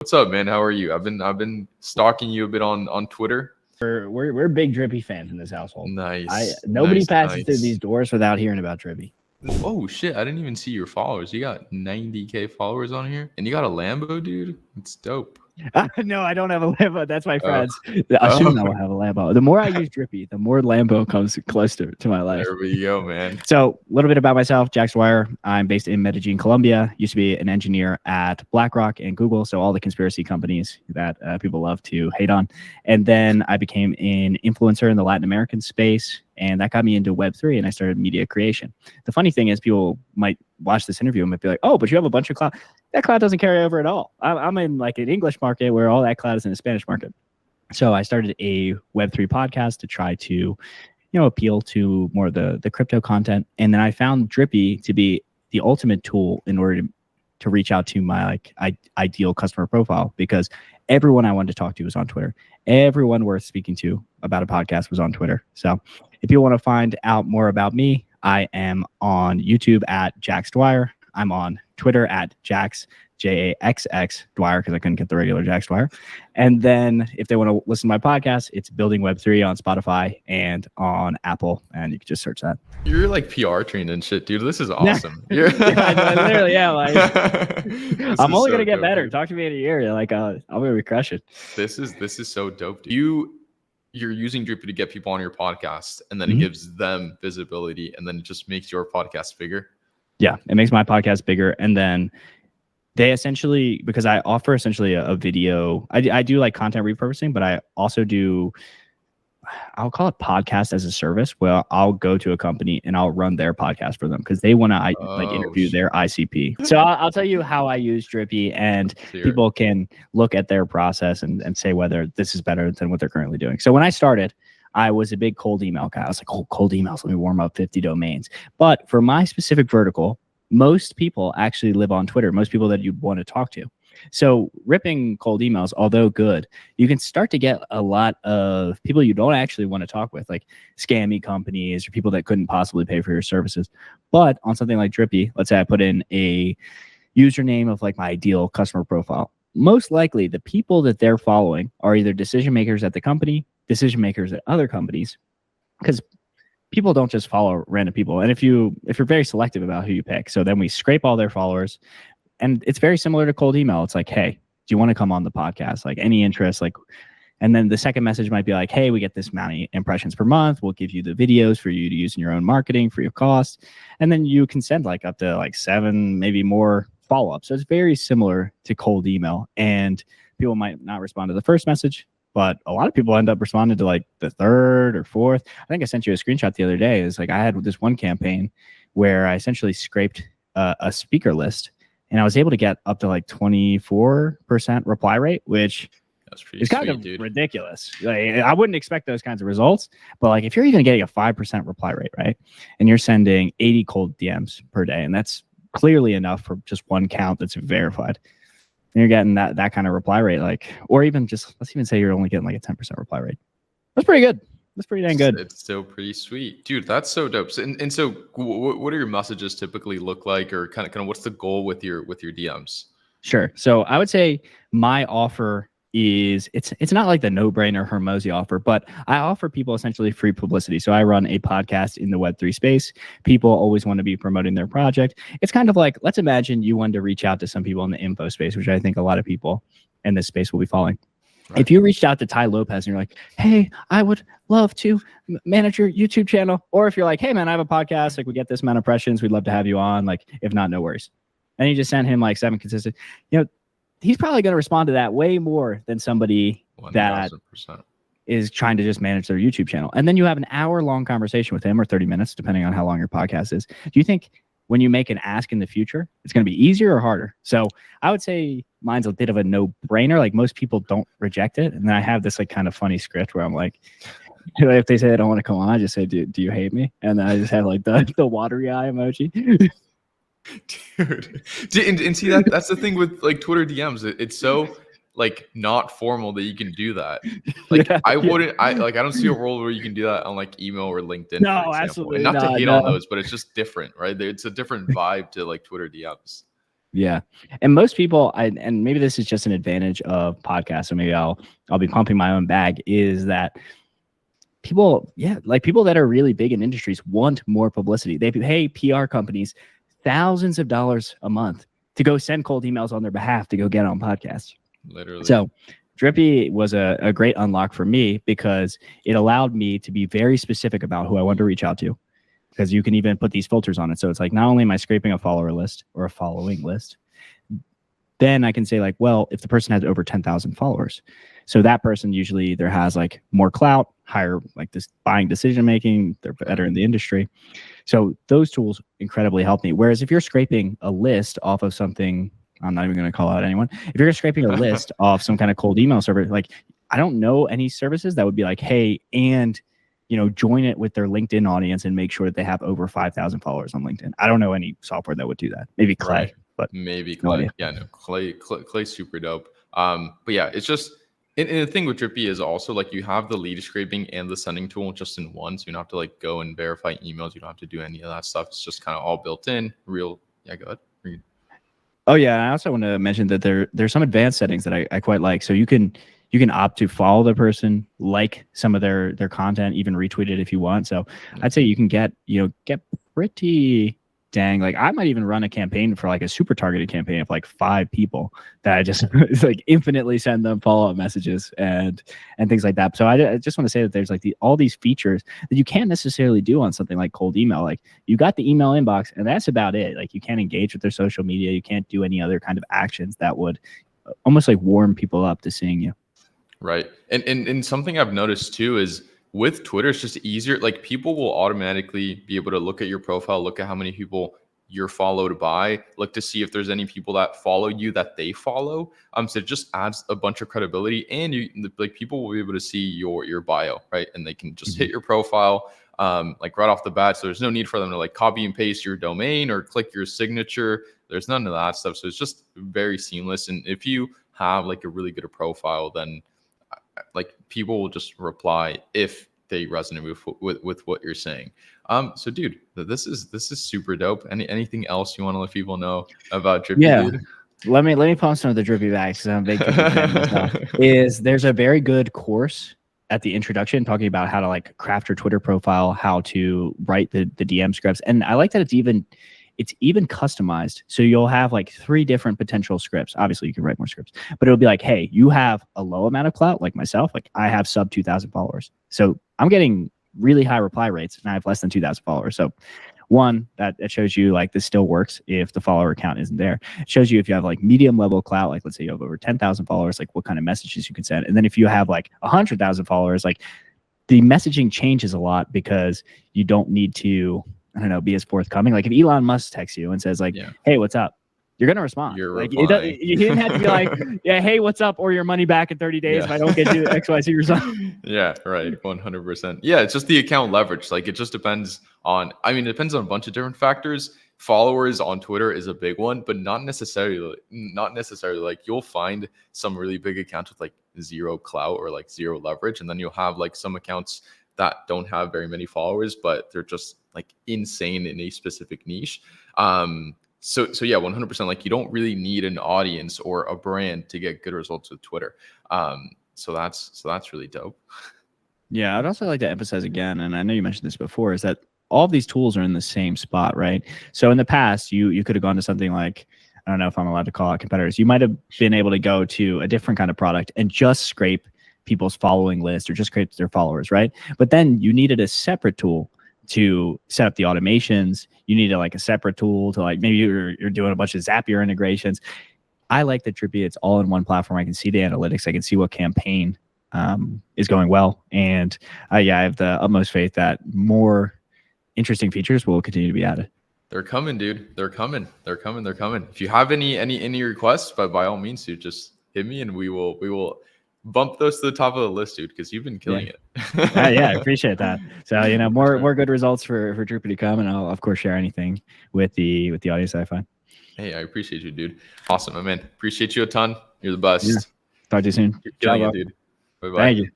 What's up, man? How are you? I've been stalking you a bit on Twitter. We're big Drippi fans in this household. Nice. Nobody Nice, passes through nice. these doors without hearing about Drippi. Oh shit, I didn't even see your followers. You got 90K followers on here, and you got a Lambo, dude. It's dope. No, I don't have a Lambo. That's my Oh, friends. oh, Soon I will have a Lambo. The more I use Drippi, the more Lambo comes close to my life. there we go, man. So a little bit about myself, Jax Dwyer. I'm based in Medellin, Colombia. Used to be an engineer at BlackRock and Google, so all the conspiracy companies that people love to hate on. And then I became an influencer in the Latin American space, and that got me into Web3, and I started media creation. The funny thing is people might watch this interview and might be like, oh, but you have a bunch of cloud. That cloud doesn't carry over at all. I'm in like an English market where all that cloud is in the Spanish market. So I started a Web3 podcast to try to appeal to more of the crypto content. And then I found Drippi to be the ultimate tool in order to reach out to my ideal customer profile, because everyone I wanted to talk to was on Twitter. Everyone worth speaking to about a podcast was on Twitter. So if you want to find out more about me, I am on YouTube at Jax Dwyer. I'm on Twitter at Jax, Jaxx Dwyer, because I couldn't get the regular Jax Dwyer. And then if they want to listen to my podcast, it's Building Web3 on Spotify and on Apple, and you can just search that. You're like PR trained and shit, dude. This is awesome. Yeah, I literally am. Like, I'm only gonna get dope, better. dude. Talk to me in a year. Like, I'm gonna be crushing. This is so dope, dude. You're using Drippi to get people on your podcast, and then it Mhm. gives them visibility, and then it just makes your podcast bigger. Yeah, it makes my podcast bigger. And then they essentially, because I offer essentially a video, I do like content repurposing, but I also do, I'll call it podcast as a service, where I'll go to a company and I'll run their podcast for them because they want to interview their ICP. So I'll tell you how I use Drippi, and people can look at their process and say whether this is better than what they're currently doing. So when I started, I was a big cold email guy. I was like, oh, cold emails, let me warm up 50 domains. But for my specific vertical, most people actually live on Twitter, most people that you want to talk to. So ripping cold emails, although good, you can start to get a lot of people you don't actually want to talk with, like scammy companies or people that couldn't possibly pay for your services. But on something like Drippi, let's say I put in a username of like my ideal customer profile. Most likely the people that they're following are either decision makers at the company, decision makers at other companies, because people don't just follow random people. And if you're very selective about who you pick, so then we scrape all their followers, and it's very similar to cold email. It's like, hey, do you want to come on the podcast? Like, any interest? Like, and then the second message might be like, hey, we get this many impressions per month. We'll give you the videos for you to use in your own marketing free of cost. And then you can send like up to like 7, maybe more follow-ups. So it's very similar to cold email, and people might not respond to the first message, but a lot of people end up responding to like the third or fourth. I think I sent you a screenshot the other day. It's like I had this one campaign where I essentially scraped a speaker list, and I was able to get up to like 24% reply rate, which is kind of ridiculous. Like, I wouldn't expect those kinds of results, but like if you're even getting a 5% reply rate, right, and you're sending 80 cold DMs per day, and that's clearly enough for just one count that's verified, and you're getting that kind of reply rate, like, or even just, let's even say you're only getting like a 10% reply rate. That's pretty good. That's pretty dang good. It's still pretty sweet, dude. That's so dope. So, and so what are your messages typically look like, or kind of what's the goal with your DMs? Sure. So I would say my offer is, it's not like the no-brainer Hermosi offer, but I offer people essentially free publicity. So I run a podcast in the Web3 space. People always want to be promoting their project. It's kind of like, let's imagine you wanted to reach out to some people in the info space, which I think a lot of people in this space will be following. Right. If you reached out to Ty Lopez and you're like, hey, I would love to manage your YouTube channel. Or if you're like, hey man, I have a podcast, like we get this amount of impressions, we'd love to have you on. Like, if not, no worries. And you just send him like 7 consistent, he's probably going to respond to that way more than somebody 1000%. That is trying to just manage their YouTube channel. And then you have an hour-long conversation with him, or 30 minutes, depending on how long your podcast is. Do you think when you make an ask in the future, it's going to be easier or harder? So I would say mine's a bit of a no-brainer. Like, most people don't reject it. And then I have this like kind of funny script where I'm like, if they say I don't want to come on, I just say, do you hate me? And then I just have like the watery eye emoji. Dude, and see that's the thing with like Twitter DMs. It's so like not formal that you can do that. Like, yeah, I don't see a world where you can do that on like email or LinkedIn. No, for example. absolutely and not to hate on those, but it's just different, right? It's a different vibe to like Twitter DMs. Yeah. And most people, and maybe this is just an advantage of podcasts, so maybe I'll be pumping my own bag, is that people, like people that are really big in industries want more publicity. They pay PR companies thousands of dollars a month to go send cold emails on their behalf to go get on podcasts. Literally. So Drippi was a great unlock for me because it allowed me to be very specific about who I wanted to reach out to, because you can even put these filters on it. So it's like, not only am I scraping a follower list or a following list, then I can say like, well, if the person has over 10,000 followers, so that person usually either has like more clout, higher like this buying decision making, they're better in the industry. So those tools incredibly help me. Whereas if you're scraping a list off of something, I'm not even going to call out anyone. If you're scraping a list off some kind of cold email server, like I don't know any services that would be like, hey, and join it with their LinkedIn audience and make sure that they have over 5,000 followers on LinkedIn. I don't know any software that would do that. Maybe Clay, Right. but maybe Clay. Yeah, no, Clay's super dope. But yeah, it's just, and the thing with Drippi is also like you have the lead scraping and the sending tool just in one, so you don't have to like go and verify emails. You don't have to do any of that stuff. It's just kind of all built in. Yeah, go ahead. Oh yeah, I also want to mention that there's some advanced settings that I quite like. So you can opt to follow the person, like some of their content, even retweet it if you want. So I'd say you can get pretty dang, like I might even run a campaign for like a super targeted campaign of like 5 people that I just like infinitely send them follow-up messages and things like that. So I just want to say that there's like all these features that you can't necessarily do on something like cold email. Like you got the email inbox and that's about it. Like you can't engage with their social media. You can't do any other kind of actions that would almost like warm people up to seeing you. Right. And something I've noticed too is with Twitter, it's just easier. Like people will automatically be able to look at your profile, look at how many people you're followed by, look to see if there's any people that follow you that they follow. So it just adds a bunch of credibility, and like people will be able to see your bio, right? And they can just hit your profile like right off the bat. So there's no need for them to like copy and paste your domain or click your signature. There's none of that stuff. So it's just very seamless. And if you have like a really good profile, then like people will just reply if they resonate with what you're saying. So dude, this is super dope. Anything else you want to let people know about Drippi? Yeah. Dude? Let me post some of the Drippi bags because I'm a big Drippi fan myself. There's a very good course at the introduction talking about how to like craft your Twitter profile, how to write the DM scripts, and I like that it's even customized. So you'll have like 3 different potential scripts. Obviously you can write more scripts, but it'll be like, hey, you have a low amount of clout like myself. Like I have sub 2,000 followers. So I'm getting really high reply rates and I have less than 2,000 followers. So one, that shows you like this still works if the follower count isn't there. It shows you if you have like medium level clout, like let's say you have over 10,000 followers, like what kind of messages you can send. And then if you have like 100,000 followers, like the messaging changes a lot because you don't need to, I don't know, be as forthcoming. Like if Elon Musk texts you and says like, hey, what's up? You're going to respond. You're like replying. You didn't have to be like, yeah, hey, what's up? Or your money back in 30 days if I don't get you XYZ result. Yeah, right. 100%. Yeah, it's just the account leverage. Like it just depends on, it depends on a bunch of different factors. Followers on Twitter is a big one, but not necessarily like you'll find some really big accounts with like 0 clout or like 0 leverage. And then you'll have like some accounts that don't have very many followers, but they're just like insane in a specific niche. So yeah, 100%. Like you don't really need an audience or a brand to get good results with Twitter. So that's really dope. Yeah, I'd also like to emphasize again, and I know you mentioned this before, is that all of these tools are in the same spot, right? So in the past, you could have gone to something like, I don't know if I'm allowed to call out competitors. You might have been able to go to a different kind of product and just scrape people's following list or just scrape their followers, right? But then you needed a separate tool to set up the automations. You needed like a separate tool to like, maybe you're doing a bunch of Zapier integrations. I like that Drippi, it's all in one platform. I can see the analytics. I can see what campaign is going well. And I have the utmost faith that more interesting features will continue to be added. They're coming, dude. They're coming. If you have any requests, by all means, dude, just hit me and we will bump those to the top of the list, dude, because you've been killing it. I appreciate that. So more good results for Drippi to come, and I'll of course share anything with the audience that I find. Hey, I appreciate you, dude. Awesome, my man. Appreciate you a ton. You're the best. Yeah. Talk to you soon. You're killing it, dude. Bye-bye. Thank you.